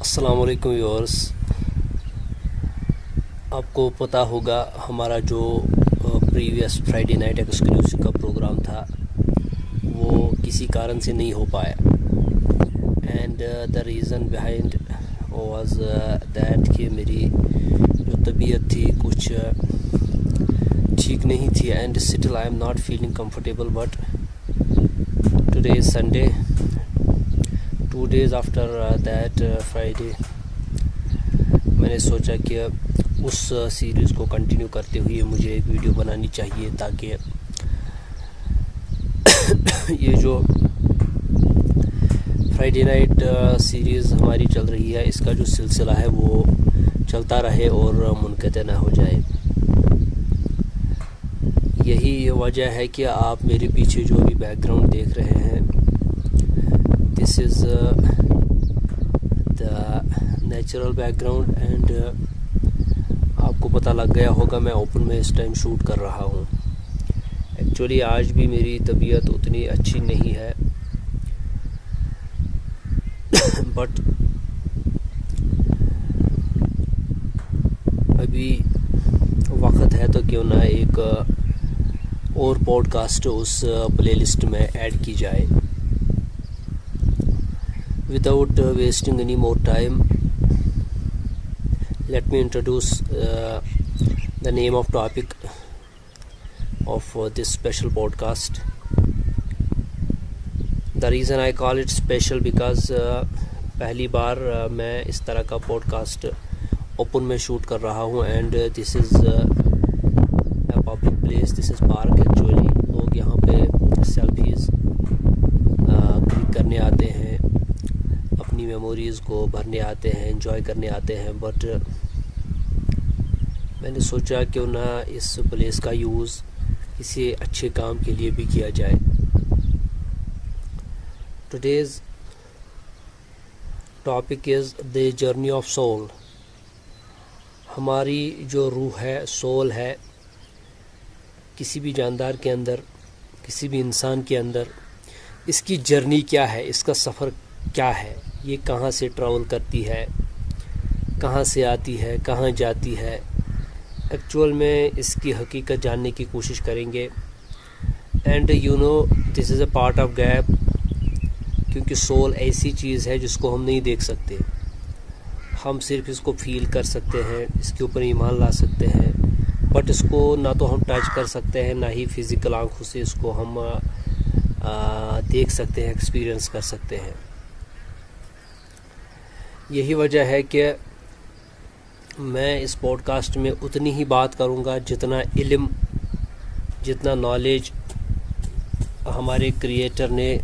السلام علیکم ویورس، آپ کو پتہ ہوگا ہمارا جو پریویس فرائیڈے نائٹ ایکسکلوسیو کا پروگرام تھا وہ کسی کارن سے نہیں ہو پایا، and the reason behind was that کہ میری جو طبیعت تھی کچھ ٹھیک نہیں تھی، and still I am not feeling comfortable. But today is Sunday, 2 days after that Friday میں نے سوچا کہ اس سیریز کو کنٹینیو کرتے ہوئے مجھے ایک ویڈیو بنانی چاہیے تاکہ یہ جو فرائیڈے نائٹ سیریز ہماری چل رہی ہے اس کا جو سلسلہ ہے وہ چلتا رہے اور منقطع نہ ہو جائے. یہی وجہ ہے کہ آپ میرے پیچھے جو بھی بیک گراؤنڈ دیکھ رہے ہیں، this is the natural background and آپ کو پتہ لگ گیا ہوگا میں اوپن میں اس ٹائم شوٹ کر رہا ہوں. ایکچولی آج بھی میری طبیعت اتنی اچھی نہیں ہے، بٹ ابھی وقت ہے تو کیوں نہ ایک اور پوڈ کاسٹ اس پلے لسٹ میں ایڈ کی جائے. Without wasting any more time, let me introduce the name of topic of this special podcast. The reason I call it special because پہلی بار میں اس طرح کا پوڈ کاسٹ اوپن میں شوٹ کر رہا ہوں، and this is a public place, this is park actually. لوگ یہاں پہ سیلفیز کلک کرنے آتے ہیں، اپنی میموریز کو بھرنے آتے ہیں، انجوائے کرنے آتے ہیں، بٹ میں نے سوچا کیوں نہ اس پلیس کا یوز کسی اچھے کام کے لیے بھی کیا جائے. Today's topic is the journey of civil. ہماری جو روح ہے، سول ہے، کسی بھی جاندار کے اندر، کسی بھی انسان کے اندر، اس کی جرنی کیا ہے، اس کا سفر کیا ہے، یہ کہاں سے ٹریول کرتی ہے، کہاں سے آتی ہے، کہاں جاتی ہے. ایکچول میں اس کی حقیقت جاننے کی کوشش کریں گے. And you know this is a part of gap, کیونکہ سول ایسی چیز ہے جس کو ہم نہیں دیکھ سکتے. ہم صرف اس کو فیل کر سکتے ہیں، اس کے اوپر ایمان لا سکتے ہیں، بٹ اس کو نہ تو ہم ٹچ کر سکتے ہیں، نہ ہی فزیکل آنکھوں سے اس کو ہم دیکھ سکتے ہیں، ایکسپیرئنس کر سکتے ہیں. یہی وجہ ہے کہ میں اس پوڈ کاسٹ میں اتنی ہی بات کروں گا جتنا علم، جتنا نالج ہمارے کریٹر نے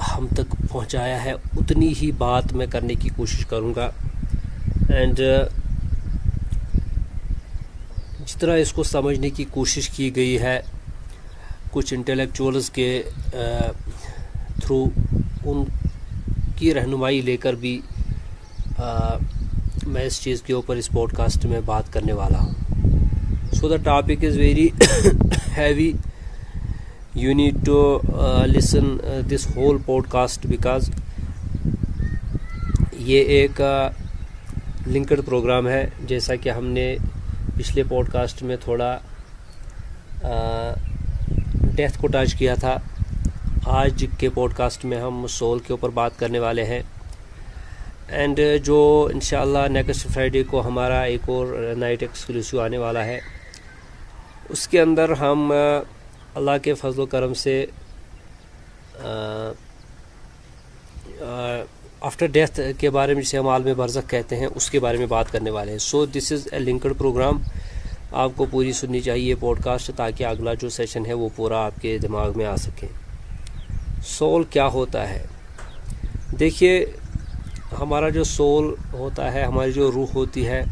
ہم تک پہنچایا ہے، اتنی ہی بات میں کرنے کی کوشش کروں گا. اینڈ جتنا اس کو سمجھنے کی کوشش کی گئی ہے کچھ انٹلیکچوئلز کے تھرو، ان کی رہنمائی لے کر بھی میں اس چیز کے اوپر اس پوڈ کاسٹ میں بات کرنے والا ہوں. So the topic is very heavy. You need to listen this whole podcast because یہ ایک لنکڈ پروگرام ہے. جیسا کہ ہم نے پچھلے پوڈ کاسٹ میں تھوڑا ڈیتھ کو ٹچ کیا تھا، آج کے پوڈ کاسٹ میں ہم سول کے اوپر بات کرنے والے ہیں. اینڈ جو انشاءاللہ نیکسٹ فرائیڈے کو ہمارا ایک اور نائٹ ایکسکلوسیو آنے والا ہے، اس کے اندر ہم اللہ کے فضل و کرم سے آفٹر ڈیتھ کے بارے میں، جسے ہم عالم برزخ کہتے ہیں، اس کے بارے میں بات کرنے والے ہیں. سو دس از اے لنکڈ پروگرام. آپ کو پوری سننی چاہیے پوڈ کاسٹ تاکہ اگلا جو سیشن ہے وہ پورا آپ کے دماغ میں آ سکے. سول کیا ہوتا ہے؟ دیکھیے، ہمارا جو سول ہوتا ہے، ہماری جو روح ہوتی ہے،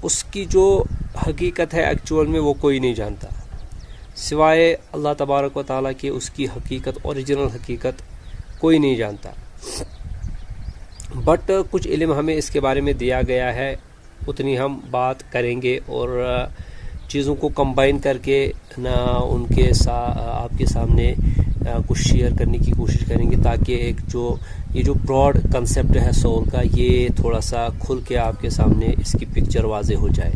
اس کی جو حقیقت ہے ایکچول میں وہ کوئی نہیں جانتا سوائے اللہ تبارک و تعالیٰ کے. اس کی حقیقت، اوریجنل حقیقت کوئی نہیں جانتا. بٹ کچھ علم ہمیں اس کے بارے میں دیا گیا ہے، اتنی ہم بات کریں گے اور چیزوں کو کمبائن کر کے نہ ان کے آپ کے سامنے کچھ شیئر کرنے کی کوشش کریں گے تاکہ یہ جو براڈ کنسیپٹ ہے سول کا یہ تھوڑا سا کھل کے آپ کے سامنے اس کی پکچر واضح ہو جائے۔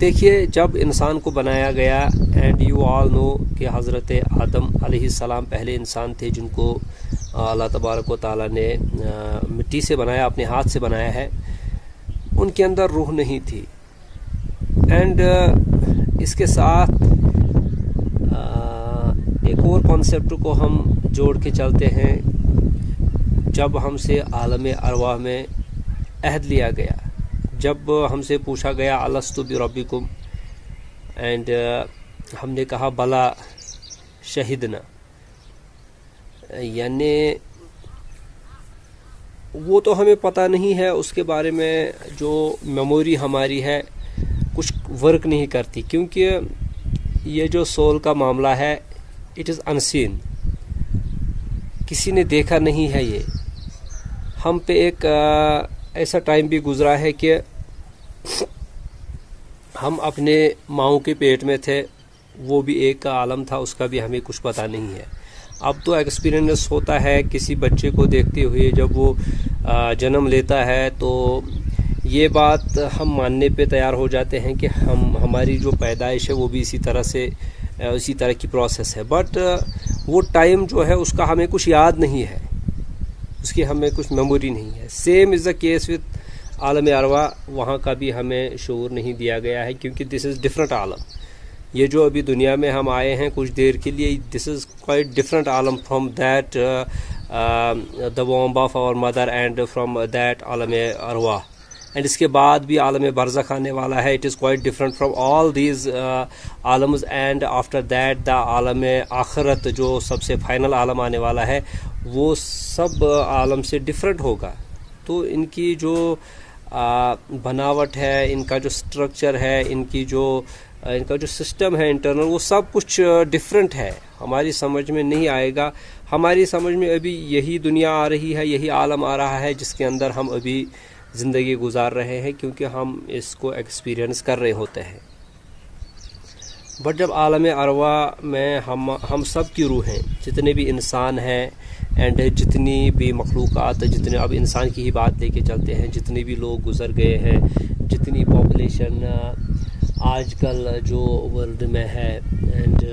دیکھیے، جب انسان کو بنایا گیا، اینڈ یو آل نو کہ حضرت آدم علیہ السلام پہلے انسان تھے جن کو اللہ تبارک و تعالیٰ نے مٹی سے بنایا، اپنے ہاتھ سے بنایا ہے، ان کے اندر روح نہیں تھی۔ اینڈ اس کے ساتھ ایک اور کانسیپٹ کو ہم جوڑ کے چلتے ہیں، جب ہم سے عالم ارواح میں عہد لیا گیا، جب ہم سے پوچھا گیا الستو بربکم، اینڈ ہم نے کہا بلا شہدنا، یعنی وہ تو ہمیں پتہ نہیں ہے، اس کے بارے میں جو میموری ہماری ہے کچھ ورک نہیں کرتی، کیونکہ یہ جو سول کا معاملہ ہے اٹ از انسین، کسی نے دیکھا نہیں ہے۔ یہ ہم پہ ایک ایسا ٹائم بھی گزرا ہے کہ ہم اپنے ماؤں کے پیٹ میں تھے، وہ بھی ایک عالم تھا، اس کا بھی ہمیں کچھ پتہ نہیں ہے۔ اب تو ایکسپیرینس ہوتا ہے کسی بچے کو دیکھتے ہوئے، جب وہ جنم لیتا ہے تو یہ بات ہم ماننے پہ تیار ہو جاتے ہیں کہ ہماری جو پیدائش ہے وہ بھی اسی طرح کی پروسیس ہے، بٹ وہ ٹائم جو ہے اس کا ہمیں کچھ یاد نہیں ہے، اس کی ہمیں کچھ میموری نہیں ہے۔ Same is the case with عالم ارواح، وہاں کا بھی ہمیں شعور نہیں دیا گیا ہے، کیونکہ دس از ڈفرنٹ عالم۔ یہ جو ابھی دنیا میں ہم آئے ہیں کچھ دیر کے لیے، دس از کوائٹ ڈفرنٹ عالم from that the womb of our mother and from that عالم ارواح، اینڈ اس کے بعد بھی عالم برزخ آنے والا ہے، it is quite different from all these عالمز، اینڈ آفٹر دیٹ دا عالم آخرت جو سب سے فائنل عالم آنے والا ہے وہ سب عالم سے ڈفرنٹ ہوگا۔ تو ان کی جو بناوٹ ہے، ان کا جو اسٹرکچر ہے، ان کا جو سسٹم ہے انٹرنل، وہ سب کچھ ڈفرینٹ ہے، ہماری سمجھ میں نہیں آئے گا۔ ہماری سمجھ میں ابھی یہی دنیا آ رہی ہے، یہی عالم آ رہا ہے جس کے اندر ہم ابھی زندگی گزار رہے ہیں، کیونکہ ہم اس کو ایکسپیرینس کر رہے ہوتے ہیں۔ بٹ جب عالم ارواح میں ہم سب کی روح ہیں، جتنے بھی انسان ہیں اینڈ جتنی بھی مخلوقات، جتنے اب انسان کی ہی بات لے کے چلتے ہیں، جتنے بھی لوگ گزر گئے ہیں، جتنی پاپولیشن آج کل جو ورلڈ میں ہے، اینڈ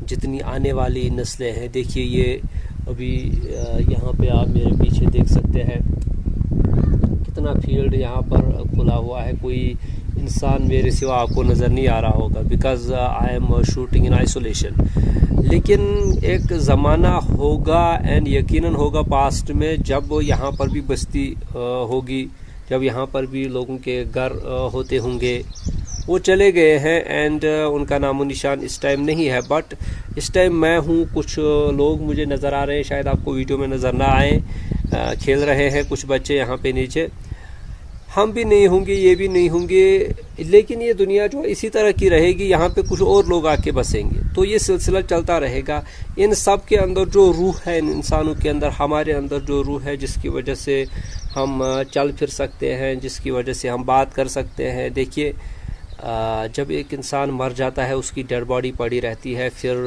جتنی آنے والی نسلیں ہیں، دیکھیے یہ ابھی یہاں پہ آپ میرے پیچھے دیکھ سکتے ہیں کتنا فیلڈ یہاں پر کھلا ہوا ہے، کوئی انسان میرے سوا آپ کو نظر نہیں آ رہا ہوگا، because I am shooting in isolation. لیکن ایک زمانہ ہوگا اینڈ یقیناً ہوگا پاسٹ میں، جب یہاں پر بھی بستی ہوگی، جب یہاں پر بھی لوگوں کے گھر ہوتے ہوں گے، وہ چلے گئے ہیں اینڈ ان کا نام و نشان اس ٹائم نہیں ہے، بٹ اس ٹائم میں ہوں، کچھ لوگ مجھے نظر آ رہے ہیں، شاید آپ کو ویڈیو میں نظر نہ آئیں، کھیل رہے ہیں کچھ بچے یہاں پہ نیچے۔ ہم بھی نہیں ہوں گے، یہ بھی نہیں ہوں گے، لیکن یہ دنیا جو اسی طرح کی رہے گی، یہاں پہ کچھ اور لوگ آ کے بسیں گے، تو یہ سلسلہ چلتا رہے گا۔ ان سب کے اندر جو روح ہے، ان انسانوں کے اندر، ہمارے اندر جو روح ہے، جس کی وجہ سے ہم چل پھر سکتے ہیں، جس کی وجہ سے ہم بات کر سکتے ہیں۔ دیکھیے، جب ایک انسان مر جاتا ہے، اس کی ڈیڈ باڈی پڑی رہتی ہے، پھر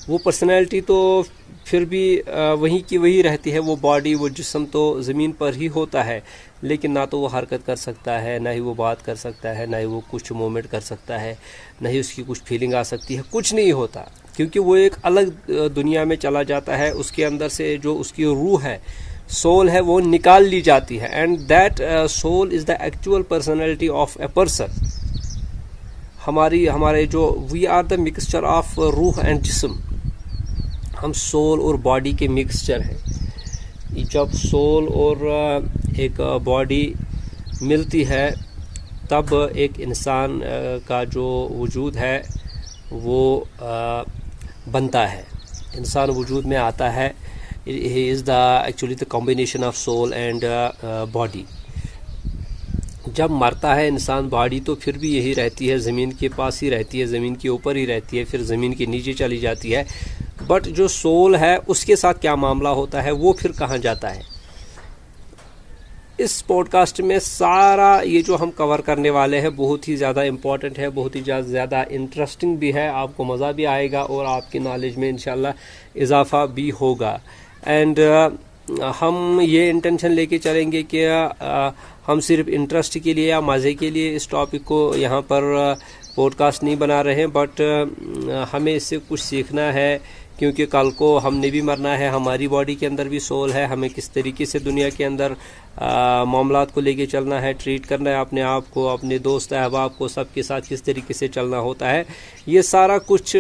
وہ پرسنالٹی تو پھر بھی وہیں کی وہی رہتی ہے، وہ باڈی، وہ جسم تو زمین پر ہی ہوتا ہے، لیکن نہ تو وہ حرکت کر سکتا ہے، نہ ہی وہ بات کر سکتا ہے، نہ ہی وہ کچھ مومنٹ کر سکتا ہے، نہ ہی اس کی کچھ فیلنگ آ سکتی ہے، کچھ نہیں ہوتا، کیونکہ وہ ایک الگ دنیا میں چلا جاتا ہے۔ اس کے اندر سے جو اس کی روح ہے، سول ہے، وہ نکال لی جاتی ہے، and that soul is the actual personality of a person. ہمارے جو we are the mixture of روح اینڈ جسم، ہم سول اور باڈی کے مکسچر ہیں۔ جب سول اور ایک باڈی ملتی ہے، تب ایک انسان کا جو وجود ہے وہ بنتا ہے، انسان وجود میں آتا ہے۔ He is the actually the combination of soul and body. جب مرتا ہے انسان، باڈی تو پھر بھی یہی رہتی ہے، زمین کے پاس ہی رہتی ہے، زمین کے اوپر ہی رہتی ہے، پھر زمین کے نیچے چلی جاتی ہے، بٹ جو سول ہے اس کے ساتھ کیا معاملہ ہوتا ہے، وہ پھر کہاں جاتا ہے؟ اس پوڈ کاسٹ میں سارا یہ جو ہم کور کرنے والے ہیں بہت ہی زیادہ امپورٹنٹ ہے، بہت ہی زیادہ انٹرسٹنگ بھی ہے، آپ کو مزہ بھی آئے گا اور آپ کی نالج میں انشاءاللہ اضافہ بھی ہوگا. اینڈ ہم یہ انٹینشن لے کے چلیں گے کہ ہم صرف انٹرسٹ کے لیے یا مزے کے لیے اس ٹاپک کو یہاں پر پوڈ کاسٹ نہیں بنا رہے ہیں، بٹ ہمیں اس سے کچھ سیکھنا ہے، کیونکہ کل کو ہم نے بھی مرنا ہے، ہماری باڈی کے اندر بھی سول ہے، ہمیں کس طریقے سے دنیا کے اندر معاملات کو لے کے چلنا ہے، ٹریٹ کرنا ہے اپنے آپ کو، اپنے دوست احباب کو، سب کے ساتھ کس طریقے سے چلنا ہوتا ہے، یہ سارا کچھ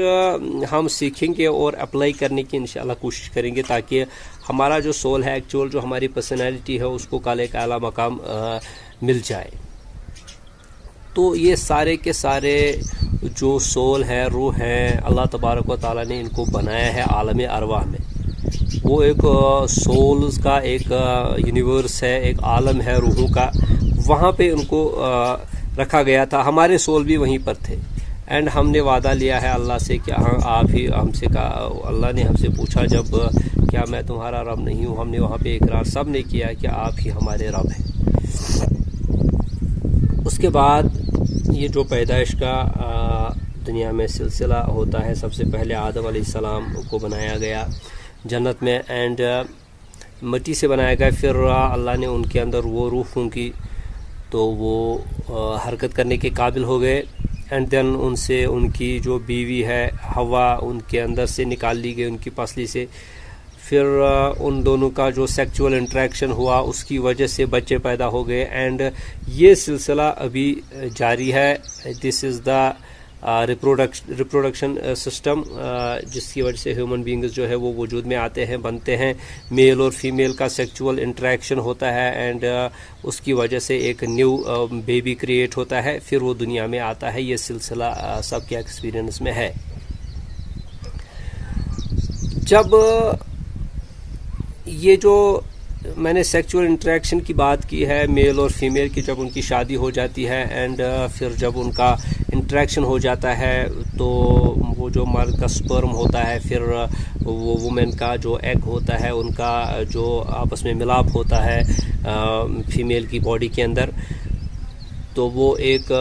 ہم سیکھیں گے اور اپلائی کرنے کی انشاءاللہ کوشش کریں گے، تاکہ ہمارا جو سول ہے ایکچوئل جو ہماری پرسنالٹی ہے اس کو کل ایک اعلیٰ مقام مل جائے. تو یہ سارے کے سارے جو سول ہے، روح ہیں، اللہ تبارک و تعالیٰ نے ان کو بنایا ہے عالم ارواح میں. وہ ایک سولز کا ایک یونیورس ہے، ایک عالم ہے روحوں کا، وہاں پہ ان کو رکھا گیا تھا. ہمارے سول بھی وہیں پر تھے، اینڈ ہم نے وعدہ لیا ہے اللہ سے کہ آپ ہی ہم سے کہا، اللہ نے ہم سے پوچھا جب کیا میں تمہارا رب نہیں ہوں، ہم نے وہاں پہ اقرار سب نے کیا کہ آپ ہی ہمارے رب ہیں. اس کے بعد یہ جو پیدائش کا دنیا میں سلسلہ ہوتا ہے، سب سے پہلے آدم علیہ السلام کو بنایا گیا جنت میں، اینڈ مٹی سے بنایا گیا. پھر اللہ نے ان کے اندر وہ روح پھونکی تو وہ حرکت کرنے کے قابل ہو گئے، اینڈ دین ان سے ان کی جو بیوی ہے ہوا ان کے اندر سے نکال لی گئی، ان کی پسلی سے. پھر ان دونوں کا جو سیکچول انٹریکشن ہوا اس کی وجہ سے بچے پیدا ہو گئے، اینڈ یہ سلسلہ ابھی جاری ہے. دس از دا ریپروڈکشن سسٹم، جس کی وجہ سے ہیومن بینگز جو ہے وہ وجود میں آتے ہیں، بنتے ہیں. میل اور فیمیل کا سیکچول انٹریکشن ہوتا ہے، اینڈ اس کی وجہ سے ایک نیو بیبی کریٹ ہوتا ہے، پھر وہ دنیا میں آتا ہے. یہ سلسلہ سب کے ایکسپیرئنس میں ہے. جب یہ جو میں نے سیکچول انٹریکشن کی بات کی ہے، میل اور فیمیل کی جب ان کی شادی ہو جاتی ہے، اینڈ پھر جب ان کا انٹریکشن ہو جاتا ہے تو وہ جو مرد کا سپرم ہوتا ہے، پھر وہ وومن کا جو ایگ ہوتا ہے، ان کا جو آپس میں ملاپ ہوتا ہے فیمیل کی باڈی کے اندر، تو وہ ایک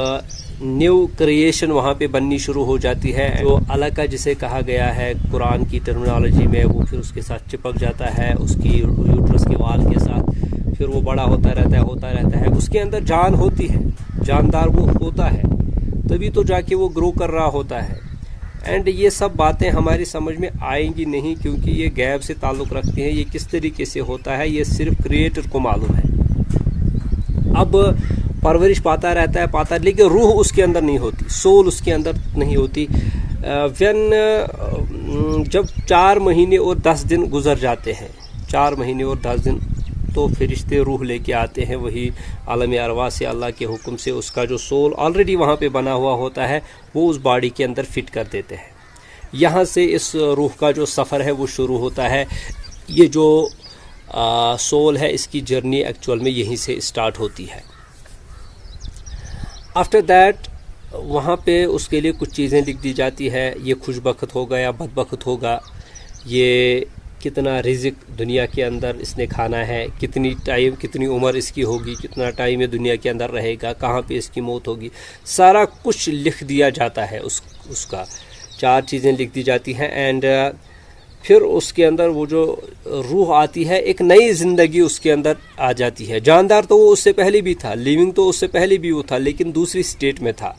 نیو کریشن وہاں پہ بننی شروع ہو جاتی ہے. جو علقہ جسے کہا گیا ہے قرآن کی ٹرمنالوجی میں، وہ پھر اس کے ساتھ چپک جاتا ہے اس کی یوٹرس کے وال کے ساتھ، پھر وہ بڑا ہوتا رہتا ہے. اس کے اندر جان ہوتی ہے، جاندار وہ ہوتا ہے، تبھی تو جا کے وہ گرو کر رہا ہوتا ہے. اینڈ یہ سب باتیں ہماری سمجھ میں آئیں گی نہیں، کیونکہ یہ غیب سے تعلق رکھتی ہیں. یہ کس طریقے سے ہوتا ہے یہ صرف کریٹر کو معلوم ہے. اب پرورش پاتا رہتا ہے، لیکن روح اس کے اندر نہیں ہوتی، سول اس کے اندر نہیں ہوتی. جب 4 مہینے اور 10 دن گزر جاتے ہیں، 4 مہینے اور 10 دن، تو فرشتے روح لے کے آتے ہیں وہی عالم ارواح سے، اللہ کے حکم سے. اس کا جو سول آلریڈی وہاں پہ بنا ہوا ہوتا ہے وہ اس باڈی کے اندر فٹ کر دیتے ہیں. یہاں سے اس روح کا جو سفر ہے وہ شروع ہوتا ہے. یہ جو سول ہے اس کی جرنی ایکچوئل میں یہیں سے اسٹارٹ ہوتی ہے. آفٹر دیٹ وہاں پہ اس کے لیے کچھ چیزیں لکھ دی جاتی ہے، یہ خوش بخت ہوگا یا بد بخت ہوگا، یہ کتنا رزق دنیا کے اندر اس نے کھانا ہے، کتنی ٹائم کتنی عمر اس کی ہوگی، کتنا ٹائم یہ دنیا کے اندر رہے گا، کہاں پہ اس کی موت ہوگی، سارا کچھ لکھ دیا جاتا ہے. اس کا 4 چیزیں لکھ دی جاتی ہیں. اینڈ پھر اس کے اندر وہ جو روح آتی ہے، ایک نئی زندگی اس کے اندر آ جاتی ہے. جاندار تو وہ اس سے پہلے بھی تھا، لیونگ تو اس سے پہلے بھی وہ تھا، لیکن دوسری سٹیٹ میں تھا.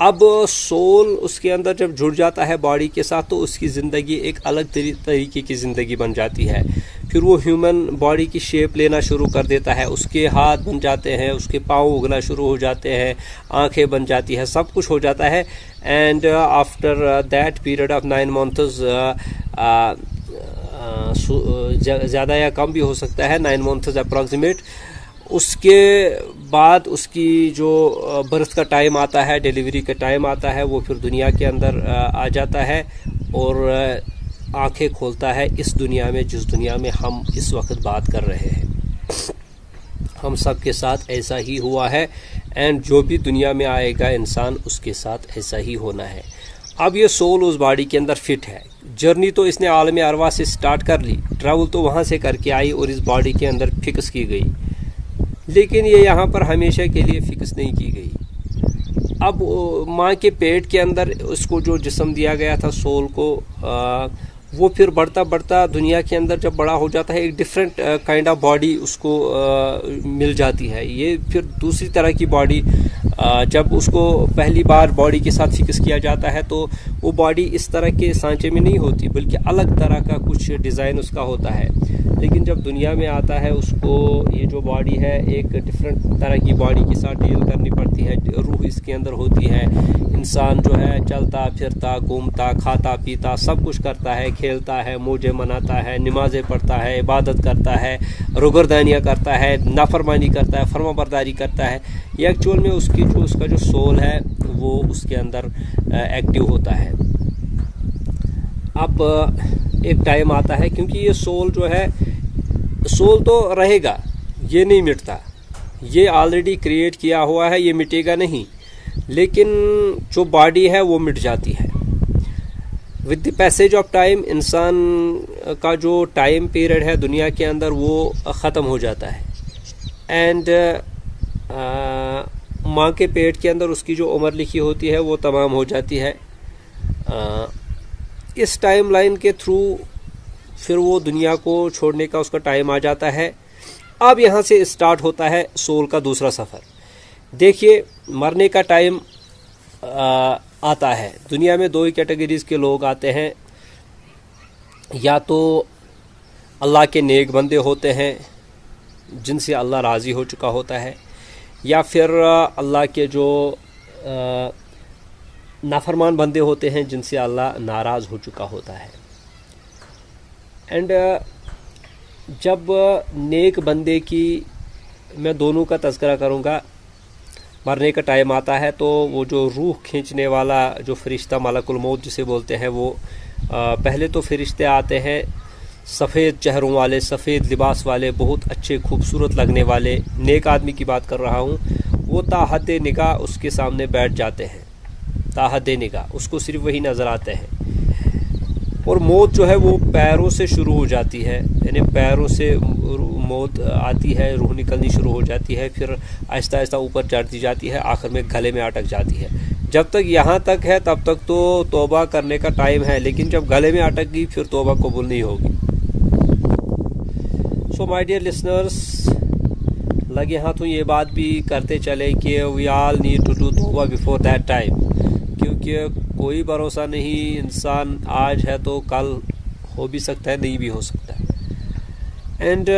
اب سول اس کے اندر جب جڑ جاتا ہے باڈی کے ساتھ تو اس کی زندگی ایک الگ طریقے کی زندگی بن جاتی ہے. پھر وہ ہیومن باڈی کی شیپ لینا شروع کر دیتا ہے، اس کے ہاتھ بن جاتے ہیں، اس کے پاؤں اگنا شروع ہو جاتے ہیں، آنکھیں بن جاتی ہیں، سب کچھ ہو جاتا ہے. And after that period of 9 months, زیادہ یا کم بھی ہو سکتا ہے، 9 منتھز اپروکسیمیٹ، اس کے بعد اس کی جو برتھ کا ٹائم آتا ہے، ڈیلیوری کا ٹائم آتا ہے، وہ پھر دنیا کے اندر آ جاتا ہے اور آنکھیں کھولتا ہے اس دنیا میں جس دنیا میں ہم اس وقت بات کر رہے ہیں. ہم سب کے ساتھ ایسا ہی ہوا ہے، اینڈ جو بھی دنیا میں آئے گا انسان اس کے ساتھ ایسا ہی ہونا ہے. اب یہ سول اس باڈی کے اندر فٹ ہے. جرنی تو اس نے عالم ارواح سے سٹارٹ کر لی، ٹریول تو وہاں سے کر کے آئی اور اس باڈی کے اندر فکس کی گئی. لیکن یہ یہاں پر ہمیشہ کے لیے فکس نہیں کی گئی. اب ماں کے پیٹ کے اندر اس کو جو جسم دیا گیا تھا سول کو، وہ پھر بڑھتا بڑھتا دنیا کے اندر جب بڑا ہو جاتا ہے ایک ڈفرینٹ کائنڈ آف باڈی اس کو مل جاتی ہے. یہ پھر دوسری طرح کی باڈی، جب اس کو پہلی بار باڈی کے ساتھ فکس کیا جاتا ہے تو وہ باڈی اس طرح کے سانچے میں نہیں ہوتی، بلکہ الگ طرح کا کچھ ڈیزائن اس کا ہوتا ہے. لیکن جب دنیا میں آتا ہے اس کو یہ جو باڈی ہے ایک ڈفرینٹ طرح کی باڈی کے ساتھ ڈیل کرنی پڑتی ہے. روح اس کے اندر ہوتی ہے. انسان جو ہے چلتا پھرتا گھومتا کھاتا پیتا سب کچھ کرتا ہے، کھیلتا ہے، موجیں مناتا ہے، نمازیں پڑھتا ہے، عبادت کرتا ہے، روگردانیاں کرتا ہے، نافرمانی کرتا ہے، فرما برداری کرتا ہے. یہ ایکچوئل میں اس کا جو سول ہے وہ اس کے اندر ایکٹیو ہوتا ہے. اب ایک ٹائم آتا ہے، کیونکہ یہ سول جو ہے، سول تو رہے گا، یہ نہیں مٹتا، یہ آلریڈی کریٹ کیا ہوا ہے، یہ مٹے گا نہیں. لیکن جو باڈی ہے وہ مٹ جاتی ہے. With the passage of time انسان کا جو ٹائم پیریڈ ہے دنیا کے اندر وہ ختم ہو جاتا ہے. اینڈ ماں کے پیٹ کے اندر اس کی جو عمر لکھی ہوتی ہے وہ تمام ہو جاتی ہے. اس ٹائم لائن کے تھرو پھر وہ دنیا کو چھوڑنے کا اس کا ٹائم آ جاتا ہے. اب یہاں سے اسٹارٹ ہوتا ہے سول کا دوسرا سفر. دیکھیے، مرنے کا ٹائم آتا ہے. دنیا میں دو ہی کیٹیگریز کے لوگ آتے ہیں، یا تو اللہ کے نیک بندے ہوتے ہیں جن سے اللہ راضی ہو چکا ہوتا ہے، یا پھر اللہ کے جو نافرمان بندے ہوتے ہیں جن سے اللہ ناراض ہو چکا ہوتا ہے. اینڈ جب نیک بندے کی میں دونوں کا تذکرہ کروں گا، مرنے کا ٹائم آتا ہے تو وہ جو روح کھینچنے والا جو فرشتہ ملک الموت جسے بولتے ہیں، وہ پہلے تو فرشتے آتے ہیں سفید چہروں والے، سفید لباس والے، بہت اچھے خوبصورت لگنے والے، نیک آدمی کی بات کر رہا ہوں. وہ تا حد نگاہ اس کے سامنے بیٹھ جاتے ہیں. تا حد نگاہ اس کو صرف وہی نظر آتے ہیں. اور موت جو ہے وہ پیروں سے شروع ہو جاتی ہے، یعنی پیروں سے موت آتی ہے، روح نکلنی شروع ہو جاتی ہے، پھر آہستہ آہستہ اوپر چڑھتی جاتی ہے، آخر میں گلے میں اٹک جاتی ہے. جب تک یہاں تک ہے تب تک تو توبہ کرنے کا ٹائم ہے، لیکن جب گلے میں اٹک گئی پھر توبہ قبول نہیں ہوگی. سو مائی ڈیئر لسنرس، لگے ہاتھوں یہ بات بھی کرتے چلے کہ وی آل نیڈ ٹو ڈو توبہ بیفور دیٹ ٹائم، کیونکہ کوئی بھروسہ نہیں. انسان آج ہے تو کل ہو بھی سکتا ہے، نہیں بھی ہو سکتا. اینڈ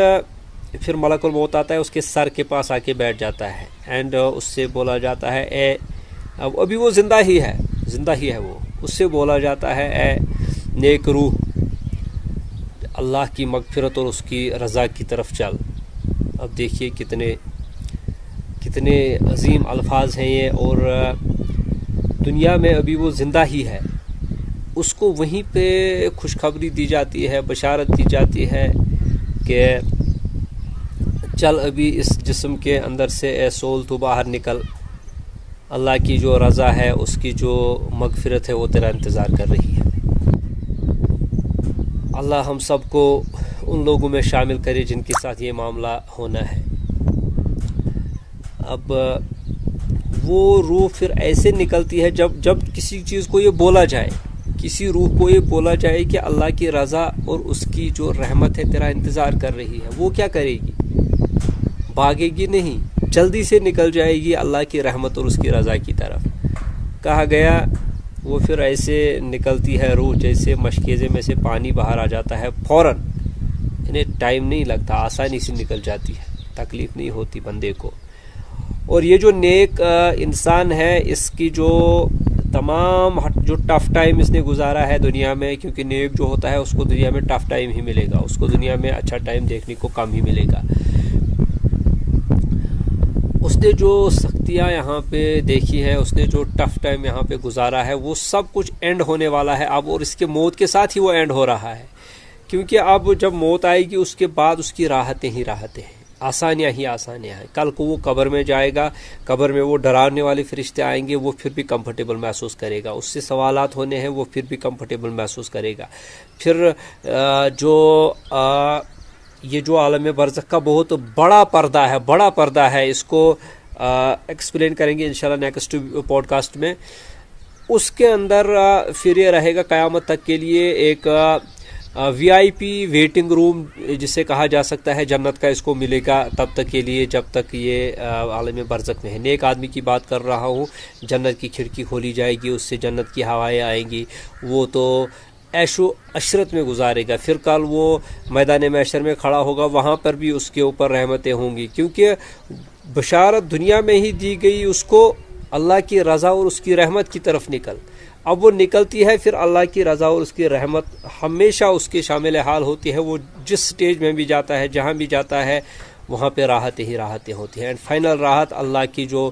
پھر ملک الموت آتا ہے، اس کے سر کے پاس آ کے بیٹھ جاتا ہے. اینڈ اس سے بولا جاتا ہے، اے، ابھی وہ زندہ ہی ہے وہ، اس سے بولا جاتا ہے، اے نیک روح، اللہ کی مغفرت اور اس کی رضا کی طرف چل. اب دیکھیے کتنے عظیم الفاظ ہیں یہ. اور دنیا میں ابھی وہ زندہ ہی ہے، اس کو وہیں پہ خوشخبری دی جاتی ہے، بشارت دی جاتی ہے کہ چل ابھی اس جسم کے اندر سے اے سول تو باہر نکل، اللہ کی جو رضا ہے، اس کی جو مغفرت ہے وہ تیرا انتظار کر رہی ہے. اللہ ہم سب کو ان لوگوں میں شامل کرے جن کے ساتھ یہ معاملہ ہونا ہے. اب وہ روح پھر ایسے نکلتی ہے جب کسی چیز کو یہ بولا جائے، کسی روح کو یہ بولا جائے کہ اللہ کی رضا اور اس کی جو رحمت ہے تیرا انتظار کر رہی ہے، وہ کیا کرے گی؟ بھاگے گی نہیں، جلدی سے نکل جائے گی اللہ کی رحمت اور اس کی رضا کی طرف. کہا گیا وہ پھر ایسے نکلتی ہے روح جیسے مشکیزے میں سے پانی باہر آ جاتا ہے فوراً. انہیں ٹائم نہیں لگتا، آسانی سے نکل جاتی ہے، تکلیف نہیں ہوتی بندے کو. اور یہ جو نیک انسان ہے، اس کی جو تمام جو ٹف ٹائم اس نے گزارا ہے دنیا میں، کیونکہ نیک جو ہوتا ہے اس کو دنیا میں ٹف ٹائم ہی ملے گا، اس کو دنیا میں اچھا ٹائم دیکھنے کو کم ہی ملے گا. اس نے جو سختیاں یہاں پہ دیکھی ہے، اس نے جو ٹف ٹائم یہاں پہ گزارا ہے، وہ سب کچھ اینڈ ہونے والا ہے اب. اور اس کے موت کے ساتھ ہی وہ اینڈ ہو رہا ہے، کیونکہ اب جب موت آئے گی اس کے بعد اس کی راحتیں ہی راحتیں ہیں، آسانیاں ہی آسانیاں ہیں. کل کو وہ قبر میں جائے گا، قبر میں وہ ڈرانے والے فرشتے آئیں گے، وہ پھر بھی کمفرٹیبل محسوس کرے گا. اس سے سوالات ہونے ہیں، وہ پھر بھی کمفرٹیبل محسوس کرے گا. پھر جو یہ جو عالم برزخ کا بہت بڑا پردہ ہے، اس کو ایکسپلین کریں گے انشاءاللہ نیکسٹ پوڈ کاسٹ میں. اس کے اندر پھر یہ رہے گا قیامت تک کے لیے ایک وی آئی پی ویٹنگ روم جسے کہا جا سکتا ہے جنت کا، اس کو ملے گا تب تک کے لیے جب تک یہ عالم برزخ میں ہے. نیک آدمی کی بات کر رہا ہوں، جنت کی کھڑکی کھولی جائے گی، اس سے جنت کی ہوائیں آئیں گی، وہ تو عیش و عشرت میں گزارے گا. پھر کل وہ میدان محشر میں کھڑا ہوگا، وہاں پر بھی اس کے اوپر رحمتیں ہوں گی، کیونکہ بشارت دنیا میں ہی دی گئی اس کو اللہ کی رضا اور اس کی رحمت کی طرف نکل. اب وہ نکلتی ہے، پھر اللہ کی رضا اور اس کی رحمت ہمیشہ اس کے شامل حال ہوتی ہے. وہ جس سٹیج میں بھی جاتا ہے، جہاں بھی جاتا ہے، وہاں پہ راحتیں ہی راحتیں ہوتی ہیں. اینڈ فائنل راحت اللہ کی جو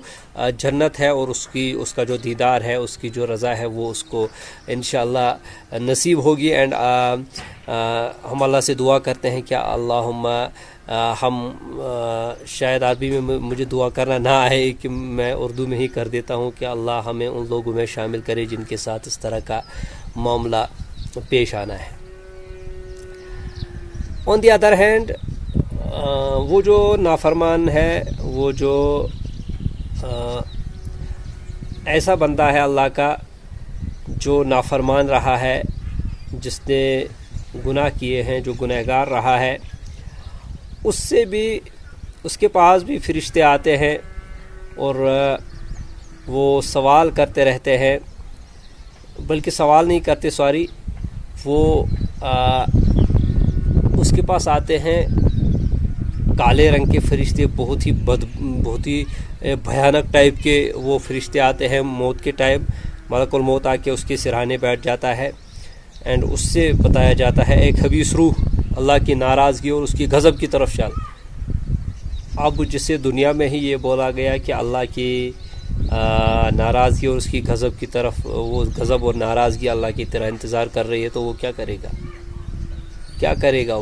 جنت ہے اور اس کا جو دیدار ہے، اس کی جو رضا ہے، وہ اس کو انشاءاللہ نصیب ہوگی. اینڈ ہم اللہ سے دعا کرتے ہیں کہ اللہم ہم شاید عربی میں مجھے دعا کرنا نہ آئے کہ میں اردو میں ہی کر دیتا ہوں کہ اللہ ہمیں ان لوگوں میں شامل کرے جن کے ساتھ اس طرح کا معاملہ پیش آنا ہے. آن دی ادر ہینڈ وہ جو نافرمان ہے، وہ جو ایسا بندہ ہے اللہ کا جو نافرمان رہا ہے، جس نے گناہ کیے ہیں، جو گنہگار رہا ہے، اس سے بھی اس کے پاس بھی فرشتے آتے ہیں اور وہ سوال کرتے رہتے ہیں، بلکہ سوال نہیں کرتے، وہ اس کے پاس آتے ہیں کالے رنگ کے فرشتے، بہت ہی بھیانک ٹائپ کے وہ فرشتے آتے ہیں. موت کے ٹائم ملک الموت آ کے اس کے سرہانے بیٹھ جاتا ہے، اینڈ اس سے بتایا جاتا ہے ایک خبیث روح اللہ کی ناراضگی اور اس کی غضب کی طرف چل. اب جسے دنیا میں ہی یہ بولا گیا کہ اللہ کی ناراضگی اور اس کی غضب کی طرف، وہ غضب اور ناراضگی اللہ کی طرح انتظار کر رہی ہے، تو وہ کیا کرے گا؟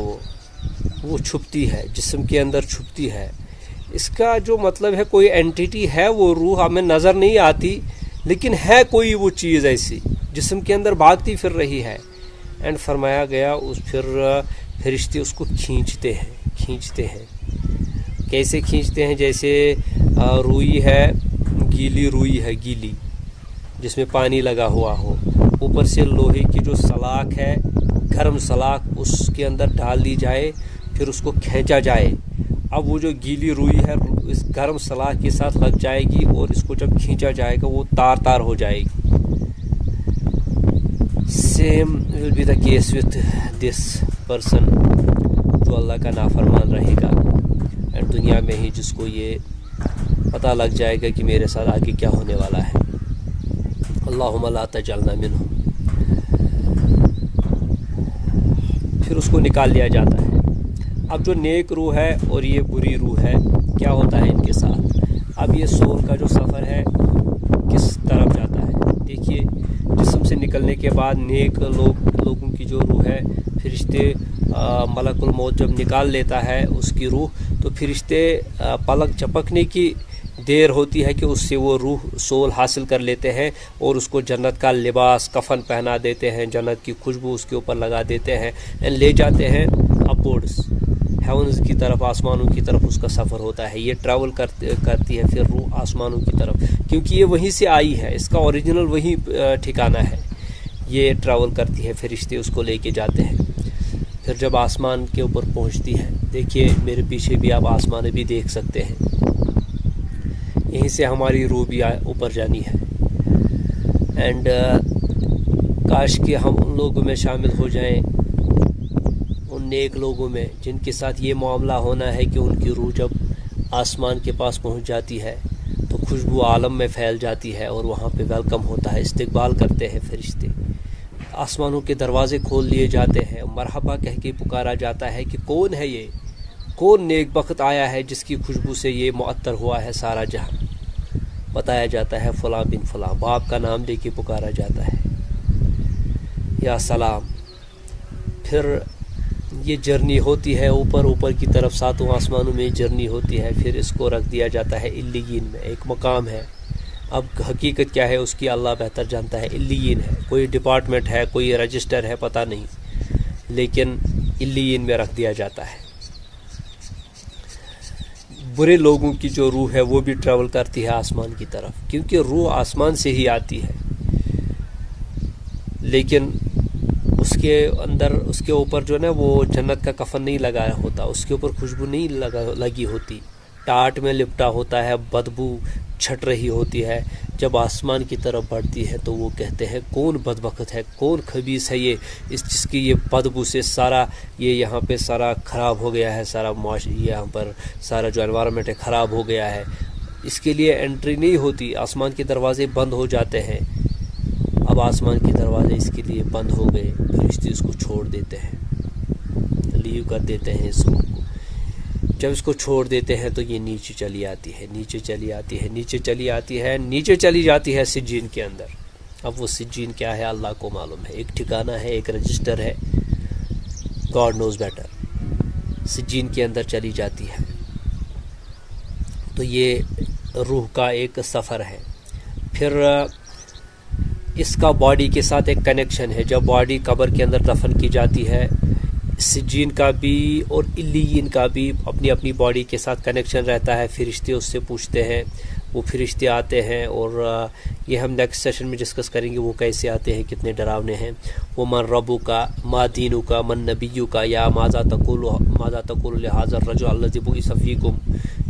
وہ چھپتی ہے، جسم کے اندر چھپتی ہے. اس کا جو مطلب ہے کوئی اینٹیٹی ہے، وہ روح ہمیں نظر نہیں آتی، لیکن ہے کوئی وہ چیز ایسی جسم کے اندر بھاگتی پھر رہی ہے. اینڈ فرمایا گیا پھر فرشتے اس کو کھینچتے ہیں. کیسے کھینچتے ہیں؟ جیسے روئی ہے، گیلی روئی ہے، گیلی جس میں پانی لگا ہوا ہو، اوپر سے لوہے کی جو سلاخ ہے، گرم سلاخ، اس کے اندر ڈال دی جائے، پھر اس کو کھینچا جائے. اب وہ جو گیلی روئی ہے اس گرم سلاخ کے ساتھ لگ جائے گی، اور اس کو جب کھینچا جائے گا وہ تار ہو جائے گی. Same will be the case with this person جو اللہ کا نافرمان رہے گا، اینڈ دنیا میں ہی جس کو یہ پتہ لگ جائے گا کہ میرے ساتھ آگے کیا ہونے والا ہے. اللہم لا تجعلنا منہم. پھر اس کو نکال لیا جاتا ہے. اب جو نیک روح ہے اور یہ بری روح ہے، کیا ہوتا ہے ان کے ساتھ؟ اب یہ سول کا جو سفر ہے کس طرف جاتا ہے؟ دیکھیے، جسم سے نکلنے کے بعد نیک لوگوں کی جو روح ہے، فرشتے ملک الموت جب نکال لیتا ہے اس کی روح، تو فرشتے پلک جھپکنے کی دیر ہوتی ہے کہ اس سے وہ روح سول حاصل کر لیتے ہیں اور اس کو جنت کا لباس کفن پہنا دیتے ہیں، جنت کی خوشبو اس کے اوپر لگا دیتے ہیں، لے جاتے ہیں اپورڈس، ہیونز کی طرف، آسمانوں کی طرف اس کا سفر ہوتا ہے. یہ ٹریول کرتی ہے پھر روح آسمانوں کی طرف، کیونکہ یہ وہیں سے آئی ہے، اس کا اوریجنل وہیں ٹھکانہ ہے. یہ ٹریول کرتی ہے، فرشتے اس کو لے کے جاتے ہیں. پھر جب آسمان کے اوپر پہنچتی ہے، دیکھیے میرے پیچھے بھی آپ آسمان بھی دیکھ سکتے ہیں، یہیں سے ہماری روح بھی اوپر جانی ہے. اینڈ کاش کہ ہم ان لوگوں میں شامل ہو جائیں، ان نیک لوگوں میں جن کے ساتھ یہ معاملہ ہونا ہے کہ ان کی روح جب آسمان کے پاس پہنچ جاتی ہے تو خوشبو عالم میں پھیل جاتی ہے، اور وہاں پہ ویلکم ہوتا ہے، استقبال کرتے ہیں فرشتے. آسمانوں کے دروازے کھول لیے جاتے ہیں، مرحبا کہہ کے پکارا جاتا ہے کہ کون ہے یہ، کون نیک بخت آیا ہے جس کی خوشبو سے یہ معطر ہوا ہے سارا جہاں. بتایا جاتا ہے فلاں بن فلاں، باپ کا نام لے کے پکارا جاتا ہے، یا سلام. پھر یہ جرنی ہوتی ہے اوپر کی طرف، ساتوں آسمانوں میں جرنی ہوتی ہے. پھر اس کو رکھ دیا جاتا ہے علیین میں، ایک مقام ہے. اب حقیقت کیا ہے اس کی اللہ بہتر جانتا ہے. علیین ہے، کوئی ڈپارٹمنٹ ہے، کوئی رجسٹر ہے، پتہ نہیں، لیکن علیین میں رکھ دیا جاتا ہے. برے لوگوں کی جو روح ہے وہ بھی ٹریول کرتی ہے آسمان کی طرف، کیونکہ روح آسمان سے ہی آتی ہے، لیکن اس کے اندر اس کے اوپر جو ہے نا وہ جنت کا کفن نہیں لگایا ہوتا، اس کے اوپر خوشبو نہیں لگی ہوتی، ٹاٹ میں لپٹا ہوتا ہے، بدبو چھٹ رہی ہوتی ہے۔ جب آسمان کی طرف بڑھتی ہے تو وہ کہتے ہیں کون بدبخت ہے، کون خبیث ہے یہ، جس کی یہ بدبو سے سارا یہ یہاں پہ سارا خراب ہو گیا ہے، سارا یہاں پر سارا جو انوائرمنٹ ہے خراب ہو گیا ہے، اس کے لیے انٹری نہیں ہوتی، آسمان کے دروازے بند ہو جاتے ہیں۔ اب آسمان کے دروازے اس کے لیے بند ہو گئے، فرشتے اس کو چھوڑ دیتے ہیں، لیو کر دیتے ہیں اس روح کو۔ جب اس کو چھوڑ دیتے ہیں تو یہ نیچے چلی آتی ہے، نیچے چلی آتی ہے، نیچے چلی آتی ہے، نیچے چلی جاتی ہے سجین کے اندر۔ اب وہ سجین کیا ہے اللہ کو معلوم ہے، ایک ٹھکانہ ہے، ایک رجسٹر ہے، گاڈ نوز بیٹر۔ سجین کے اندر چلی جاتی ہے تو یہ روح کا ایک سفر ہے۔ پھر اس کا باڈی کے ساتھ ایک کنیکشن ہے، جب باڈی قبر کے اندر دفن کی جاتی ہے، سجین کا بھی اور علیین کا بھی اپنی اپنی باڈی کے ساتھ کنیکشن رہتا ہے۔ فرشتے اس سے پوچھتے ہیں، وہ فرشتے آتے ہیں، اور یہ ہم نیکسٹ سیشن میں ڈسکس کریں گے وہ کیسے آتے ہیں، کتنے ڈراونے ہیں۔ وہ من ربو کا، ما دینو کا، من نبیو کا، یا ماذا تقول لہذا الرجل الذی بعث فیکم،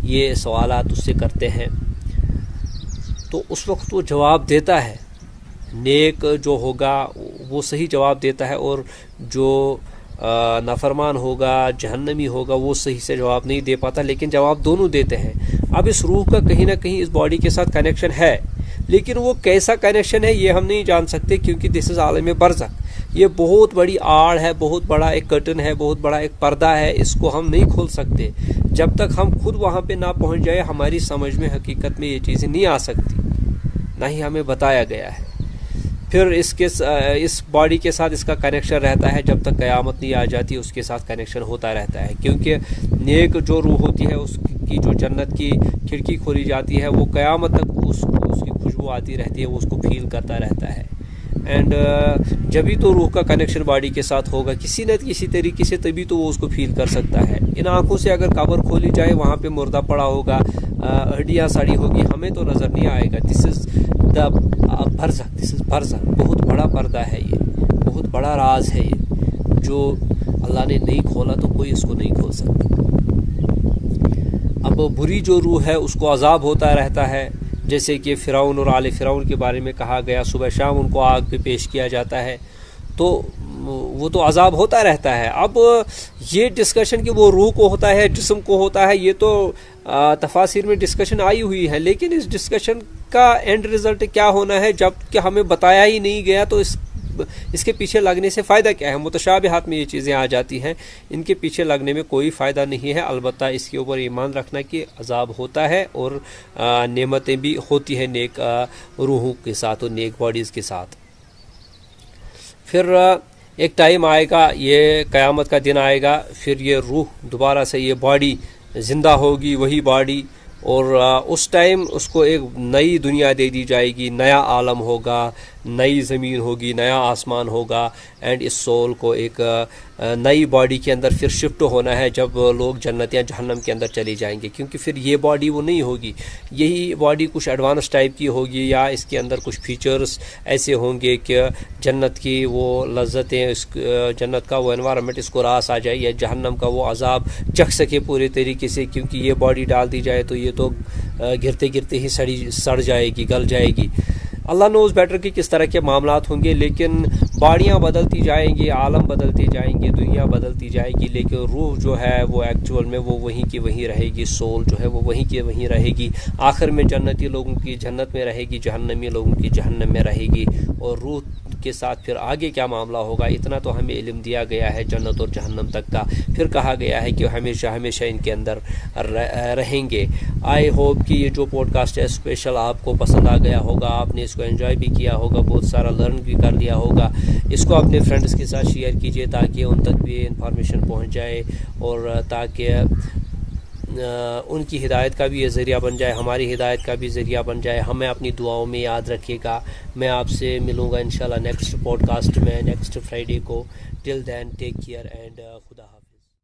یہ سوالات اس سے کرتے ہیں۔ تو اس وقت وہ جواب دیتا ہے، نیک جو ہوگا وہ صحیح جواب دیتا ہے، اور جو نافرمان ہوگا، جہنمی ہوگا، وہ صحیح سے جواب نہیں دے پاتا، لیکن جواب دونوں دیتے ہیں۔ اب اس روح کا کہیں نہ کہیں اس باڈی کے ساتھ کنیکشن ہے، لیکن وہ کیسا کنیکشن ہے یہ ہم نہیں جان سکتے، کیونکہ دس از عالم برزخ، یہ بہت بڑی آڑ ہے، بہت بڑا ایک کرٹن ہے، بہت بڑا ایک پردہ ہے، اس کو ہم نہیں کھول سکتے۔ جب تک ہم خود وہاں پہ نہ پہنچ جائے ہماری سمجھ میں حقیقت میں یہ چیزیں نہیں آ سکتی، نہ ہی ہمیں بتایا گیا ہے۔ پھر اس باڈی کے ساتھ اس کا کنیکشن رہتا ہے جب تک قیامت نہیں آ جاتی، اس کے ساتھ کنیکشن ہوتا رہتا ہے، کیونکہ نیک جو روح ہوتی ہے اس کی جو جنت کی کھڑکی کھولی جاتی ہے، وہ قیامت تک اس کی خوشبو آتی رہتی ہے، وہ اس کو فیل کرتا رہتا ہے۔ اینڈ جبھی تو روح کا کنیکشن باڈی کے ساتھ ہوگا کسی نہ کسی طریقے سے، تبھی تو وہ اس کو فیل کر سکتا ہے۔ ان آنکھوں سے اگر قبر کھولی جائے، وہاں پہ مردہ پڑا ہوگا، ہڈیاں سڑی ہوگی، ہمیں تو نظر نہیں آئے گا۔ دس از دا برزخ، دس از برزخ، بہت بڑا پردہ ہے یہ، بہت بڑا راز ہے یہ، جو اللہ نے نہیں کھولا تو کوئی اس کو نہیں کھول سکتا۔ اب بری جو روح ہے اس کو عذاب ہوتا رہتا ہے، جیسے کہ فرعون اور آل فرعون کے بارے میں کہا گیا، صبح شام ان کو آگ پہ پیش کیا جاتا ہے، تو وہ تو عذاب ہوتا رہتا ہے۔ اب یہ ڈسکشن کہ وہ روح کو ہوتا ہے، جسم کو ہوتا ہے، یہ تو تفاسیر میں ڈسکشن آئی ہوئی ہے، لیکن اس ڈسکشن کا اینڈ رزلٹ کیا ہونا ہے جب کہ ہمیں بتایا ہی نہیں گیا، تو اس کے پیچھے لگنے سے فائدہ کیا ہے؟ متشابہات میں یہ چیزیں آ جاتی ہیں، ان کے پیچھے لگنے میں کوئی فائدہ نہیں ہے، البتہ اس کے اوپر ایمان رکھنا کہ عذاب ہوتا ہے اور نعمتیں بھی ہوتی ہیں نیک روحوں کے ساتھ اور نیک باڈیز کے ساتھ۔ پھر ایک ٹائم آئے گا، یہ قیامت کا دن آئے گا، پھر یہ روح دوبارہ سے یہ باڈی زندہ ہوگی، وہی باڈی، اور اس ٹائم اس کو ایک نئی دنیا دے دی جائے گی، نیا عالم ہوگا، نئی زمین ہوگی، نیا آسمان ہوگا، اینڈ اس سول کو ایک نئی باڈی کے اندر پھر شفٹ ہونا ہے جب لوگ جنت یا جہنم کے اندر چلے جائیں گے، کیونکہ پھر یہ باڈی وہ نہیں ہوگی، یہی باڈی کچھ ایڈوانس ٹائپ کی ہوگی، یا اس کے اندر کچھ فیچرز ایسے ہوں گے کہ جنت کی وہ لذتیں، اس جنت کا وہ انوائرمنٹ اس کو راس آ جائے، یا جہنم کا وہ عذاب چکھ سکے پورے طریقے سے، کیونکہ یہ باڈی ڈال دی جائے تو یہ تو گرتے گرتے ہی سڑ جائے گی، گل جائے گی۔ اللہ نوز بیٹر کہ کس طرح کے معاملات ہوں گے، لیکن باڑیاں بدلتی جائیں گی، عالم بدلتے جائیں گے، دنیا بدلتی جائے گی، لیکن روح جو ہے وہ ایکچول میں وہ وہیں کی وہیں رہے گی، سول جو ہے وہ وہیں کی وہیں رہے گی، آخر میں جنتی لوگوں کی جنت میں رہے گی، جہنمی لوگوں کی جہنم میں رہے گی، اور روح کے ساتھ پھر آگے کیا معاملہ ہوگا اتنا تو ہمیں علم دیا گیا ہے جنت اور جہنم تک کا، پھر کہا گیا ہے کہ ہمیشہ ہمیشہ ان کے اندر رہیں گے۔ آئی ہوپ کہ یہ جو پوڈ کاسٹ ہے اسپیشل آپ کو پسند آ گیا ہوگا، آپ نے اس کو انجوائے بھی کیا ہوگا، بہت سارا لرن بھی کر لیا ہوگا۔ اس کو اپنے فرینڈز کے ساتھ شیئر کیجئے تاکہ ان تک بھی انفارمیشن پہنچ جائے، اور تاکہ ان کی ہدایت کا بھی یہ ذریعہ بن جائے، ہماری ہدایت کا بھی ذریعہ بن جائے۔ ہمیں اپنی دعاؤں میں یاد رکھیے گا۔ میں آپ سے ملوں گا انشاءاللہ نیکسٹ پوڈ کاسٹ میں، نیکسٹ فرائیڈے کو۔ ٹل دین ٹیک کیئر اینڈ خدا حافظ۔